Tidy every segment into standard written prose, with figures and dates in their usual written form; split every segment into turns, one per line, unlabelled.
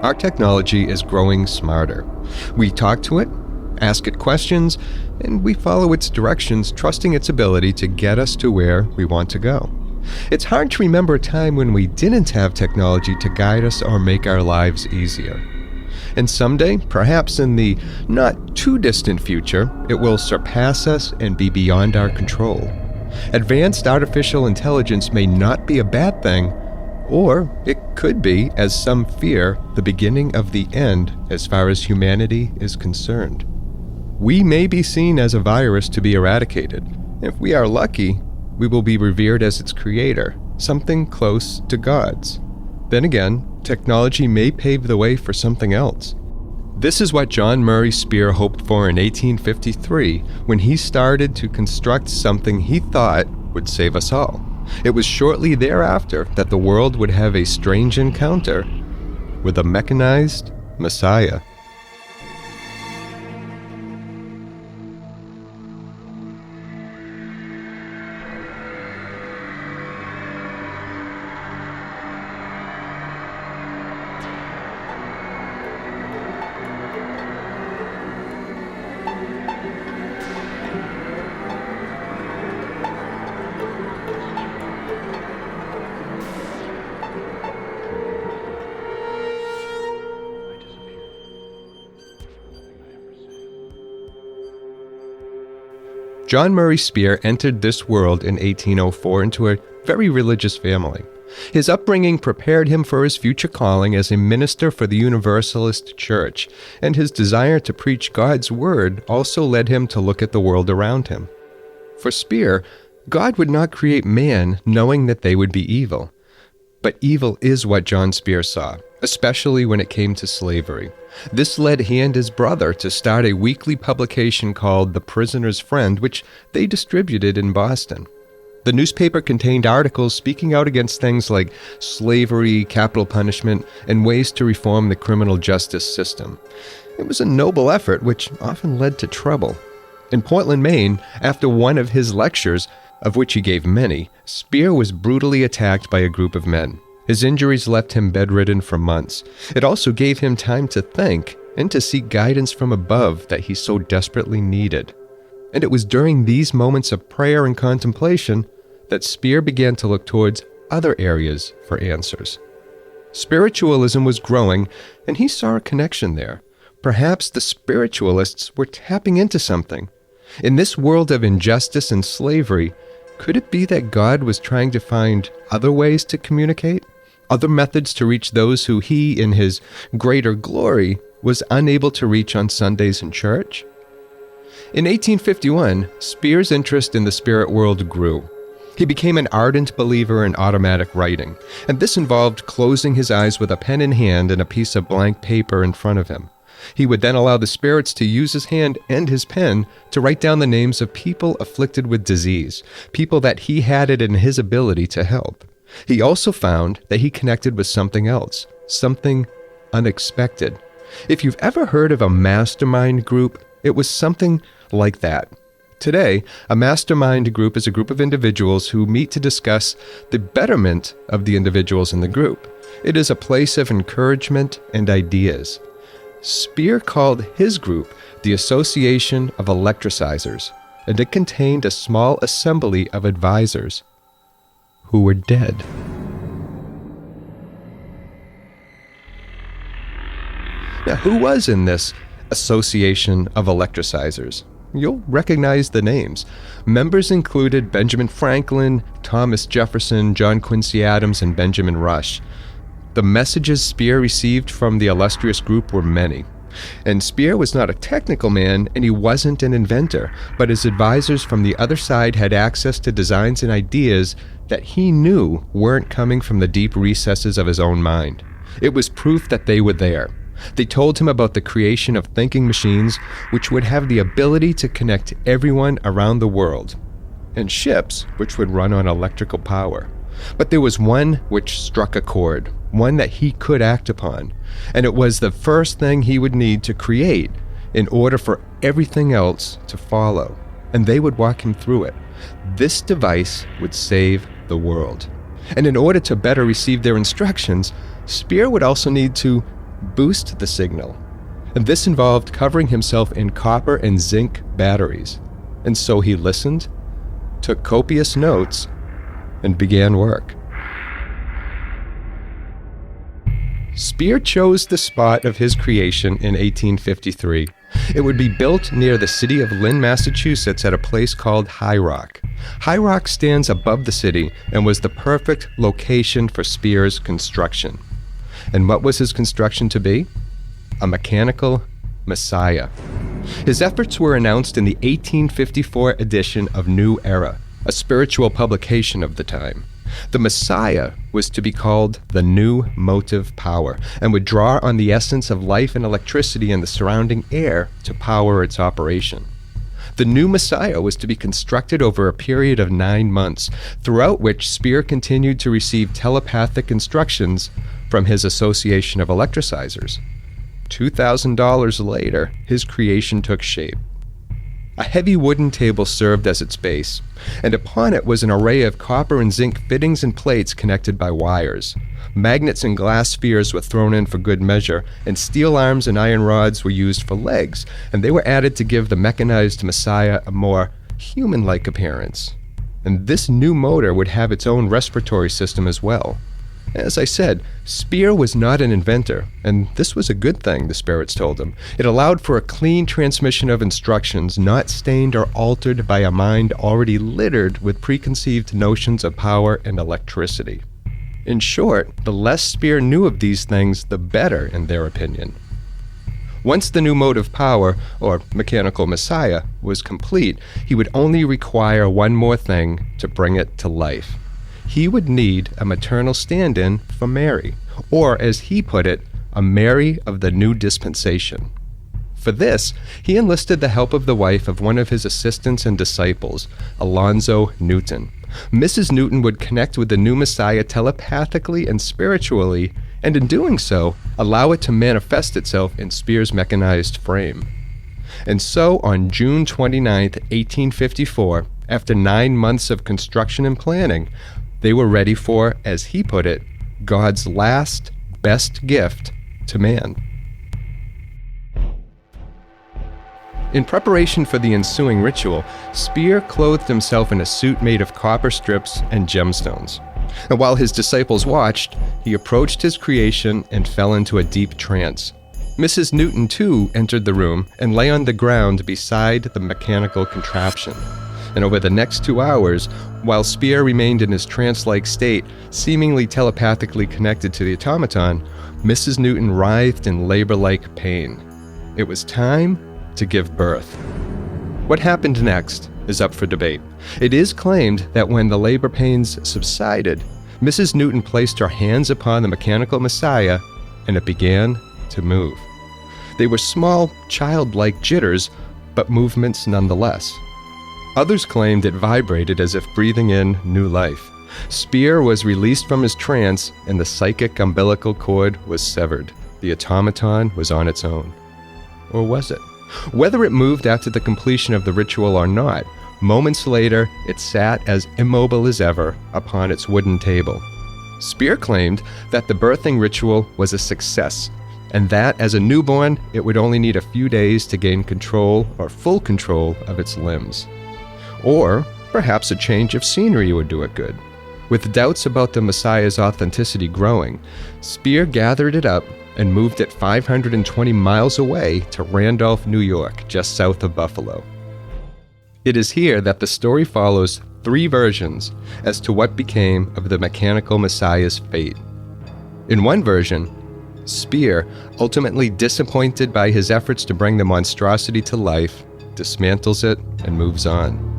Our technology is growing smarter. We talk to it, ask it questions, and we follow its directions, trusting its ability to get us to where we want to go. It's hard to remember a time when we didn't have technology to guide us or make our lives easier. And someday, perhaps in the not too distant future, it will surpass us and be beyond our control. Advanced artificial intelligence may not be a bad thing, or it could be, as some fear, the beginning of the end as far as humanity is concerned. We may be seen as a virus to be eradicated. If we are lucky, we will be revered as its creator, something close to God's. Then again, technology may pave the way for something else. This is what John Murray Spear hoped for in 1853 when he started to construct something he thought would save us all. It was shortly thereafter that the world would have a strange encounter with a mechanized Messiah. John Murray Spear entered this world in 1804 into a very religious family. His upbringing prepared him for his future calling as a minister for the Universalist Church, and his desire to preach God's word also led him to look at the world around him. For Spear, God would not create man knowing that they would be evil. But evil is what John Spear saw, especially when it came to slavery. This led he and his brother to start a weekly publication called The Prisoner's Friend, which they distributed in Boston. The newspaper contained articles speaking out against things like slavery, capital punishment, and ways to reform the criminal justice system. It was a noble effort, which often led to trouble. In Portland, Maine, after one of his lectures, of which he gave many, Spear was brutally attacked by a group of men. His injuries left him bedridden for months. It also gave him time to think and to seek guidance from above that he so desperately needed. And it was during these moments of prayer and contemplation that Spear began to look towards other areas for answers. Spiritualism was growing, and he saw a connection there. Perhaps the spiritualists were tapping into something. In this world of injustice and slavery, could it be that God was trying to find other ways to communicate? Other methods to reach those who he, in his greater glory, was unable to reach on Sundays in church? In 1851, Spear's interest in the spirit world grew. He became an ardent believer in automatic writing, and this involved closing his eyes with a pen in hand and a piece of blank paper in front of him. He would then allow the spirits to use his hand and his pen to write down the names of people afflicted with disease, people that he had it in his ability to help. He also found that he connected with something else, something unexpected. If you've ever heard of a mastermind group, it was something like that. Today, a mastermind group is a group of individuals who meet to discuss the betterment of the individuals in the group. It is a place of encouragement and ideas. Spear called his group the Association of Electricizers, and it contained a small assembly of advisors who were dead. Now, who was in this Association of Electricizers? You'll recognize the names. Members included Benjamin Franklin, Thomas Jefferson, John Quincy Adams, and Benjamin Rush. The messages Spear received from the illustrious group were many. And Spear was not a technical man, and he wasn't an inventor, but his advisors from the other side had access to designs and ideas that he knew weren't coming from the deep recesses of his own mind. It was proof that they were there. They told him about the creation of thinking machines which would have the ability to connect everyone around the world, and ships which would run on electrical power. But there was one which struck a chord, one that he could act upon, and it was the first thing he would need to create in order for everything else to follow, and they would walk him through it. This device would save the world. And in order to better receive their instructions, Spear would also need to boost the signal. And this involved covering himself in copper and zinc batteries. And so he listened, took copious notes, and began work. Speer chose the spot of his creation in 1853. It would be built near the city of Lynn, Massachusetts at a place called High Rock. High Rock stands above the city and was the perfect location for Speer's construction. And what was his construction to be? A mechanical messiah. His efforts were announced in the 1854 edition of New Era, a spiritual publication of the time. The Messiah was to be called the new motive power and would draw on the essence of life and electricity in the surrounding air to power its operation. The new Messiah was to be constructed over a period of 9 months, throughout which Speer continued to receive telepathic instructions from his association of electricizers. $2,000 later, his creation took shape. A heavy wooden table served as its base, and upon it was an array of copper and zinc fittings and plates connected by wires. Magnets and glass spheres were thrown in for good measure, and steel arms and iron rods were used for legs, and they were added to give the mechanized Messiah a more human-like appearance. And this new motor would have its own respiratory system as well. As I said, Speer was not an inventor, and this was a good thing, the spirits told him. It allowed for a clean transmission of instructions, not stained or altered by a mind already littered with preconceived notions of power and electricity. In short, the less Speer knew of these things, the better, in their opinion. Once the new motive power, or mechanical messiah, was complete, he would only require one more thing to bring it to life. He would need a maternal stand-in for Mary, or as he put it, a Mary of the new dispensation. For this, he enlisted the help of the wife of one of his assistants and disciples, Alonzo Newton. Mrs. Newton would connect with the new Messiah telepathically and spiritually, and in doing so, allow it to manifest itself in Speer's mechanized frame. And so, on June 29, 1854, after 9 months of construction and planning, they were ready for, as he put it, God's last, best gift to man. In preparation for the ensuing ritual, Speer clothed himself in a suit made of copper strips and gemstones. And while his disciples watched, he approached his creation and fell into a deep trance. Mrs. Newton, too, entered the room and lay on the ground beside the mechanical contraption. And over the next 2 hours, while Speer remained in his trance-like state, seemingly telepathically connected to the automaton, Mrs. Newton writhed in labor-like pain. It was time to give birth. What happened next is up for debate. It is claimed that when the labor pains subsided, Mrs. Newton placed her hands upon the mechanical messiah, and it began to move. They were small, childlike jitters, but movements nonetheless. Others claimed it vibrated as if breathing in new life. Speer was released from his trance, and the psychic umbilical cord was severed. The automaton was on its own. Or was it? Whether it moved after the completion of the ritual or not, moments later it sat as immobile as ever upon its wooden table. Speer claimed that the birthing ritual was a success, and that as a newborn it would only need a few days to gain control or full control of its limbs. Or perhaps a change of scenery would do it good. With doubts about the Messiah's authenticity growing, Speer gathered it up and moved it 520 miles away to Randolph, New York, just south of Buffalo. It is here that the story follows 3 versions as to what became of the mechanical Messiah's fate. In one version, Speer, ultimately disappointed by his efforts to bring the monstrosity to life, dismantles it and moves on.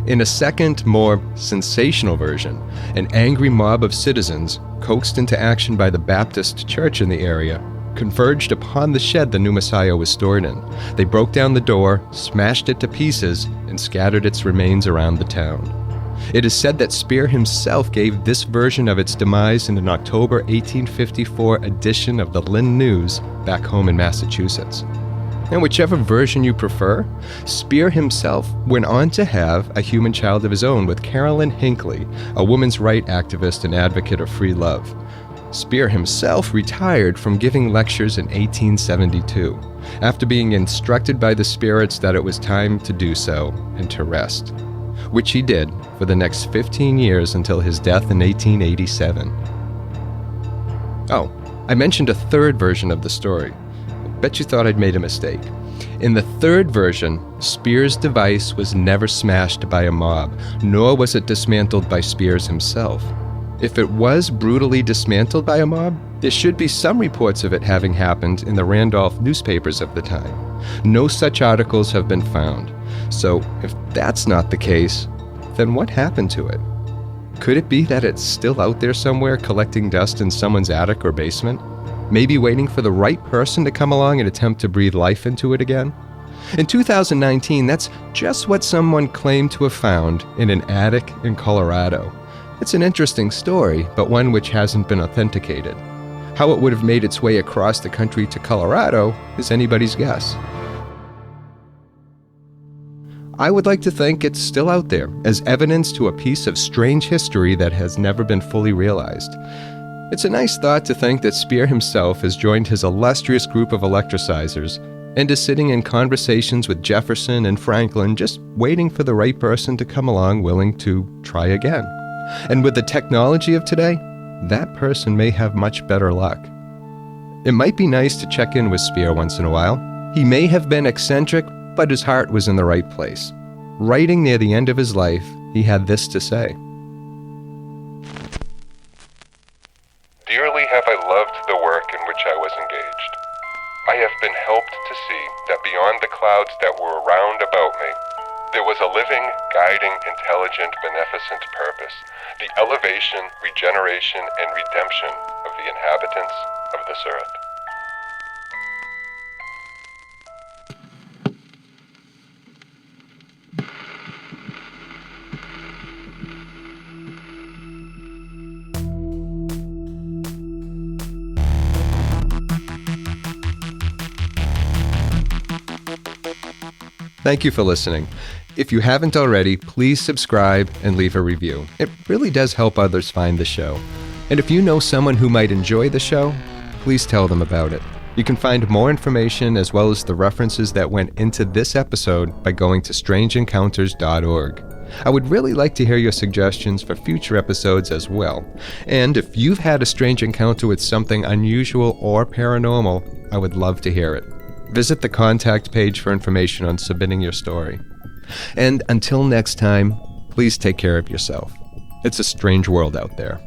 In a second, more sensational version, an angry mob of citizens, coaxed into action by the Baptist church in the area, converged upon the shed the new Messiah was stored in. They broke down the door, smashed it to pieces, and scattered its remains around the town. It is said that Speer himself gave this version of its demise in an October 1854 edition of the Lynn News back home in Massachusetts. And whichever version you prefer, Speer himself went on to have a human child of his own with Carolyn Hinckley, a women's rights activist and advocate of free love. Speer himself retired from giving lectures in 1872, after being instructed by the spirits that it was time to do so and to rest, which he did for the next 15 years until his death in 1887. Oh, I mentioned a third version of the story. Bet you thought I'd made a mistake. In the third version, Speer's device was never smashed by a mob, nor was it dismantled by Speer himself. If it was brutally dismantled by a mob, there should be some reports of it having happened in the Randolph newspapers of the time. No such articles have been found. So, if that's not the case, then what happened to it? Could it be that it's still out there somewhere collecting dust in someone's attic or basement? Maybe waiting for the right person to come along and attempt to breathe life into it again? In 2019, that's just what someone claimed to have found in an attic in Colorado. It's an interesting story, but one which hasn't been authenticated. How it would have made its way across the country to Colorado is anybody's guess. I would like to think it's still out there, as evidence to a piece of strange history that has never been fully realized. It's a nice thought to think that Speer himself has joined his illustrious group of electricizers and is sitting in conversations with Jefferson and Franklin, just waiting for the right person to come along willing to try again. And with the technology of today, that person may have much better luck. It might be nice to check in with Speer once in a while. He may have been eccentric, but his heart was in the right place. Writing near the end of his life, he had this to say.
Dearly have I loved the work in which I was engaged. I have been helped to see that beyond the clouds that were round about me, there was a living, guiding, intelligent, beneficent purpose, the elevation, regeneration, and redemption of the inhabitants of this earth.
Thank you for listening. If you haven't already, please subscribe and leave a review. It really does help others find the show. And if you know someone who might enjoy the show, please tell them about it. You can find more information as well as the references that went into this episode by going to strangeencounters.org. I would really like to hear your suggestions for future episodes as well. And if you've had a strange encounter with something unusual or paranormal, I would love to hear it. Visit the contact page for information on submitting your story. And until next time, please take care of yourself. It's a strange world out there.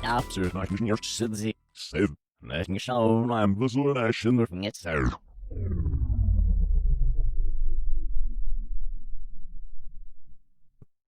After my city, save, letting show I'm visualization of it.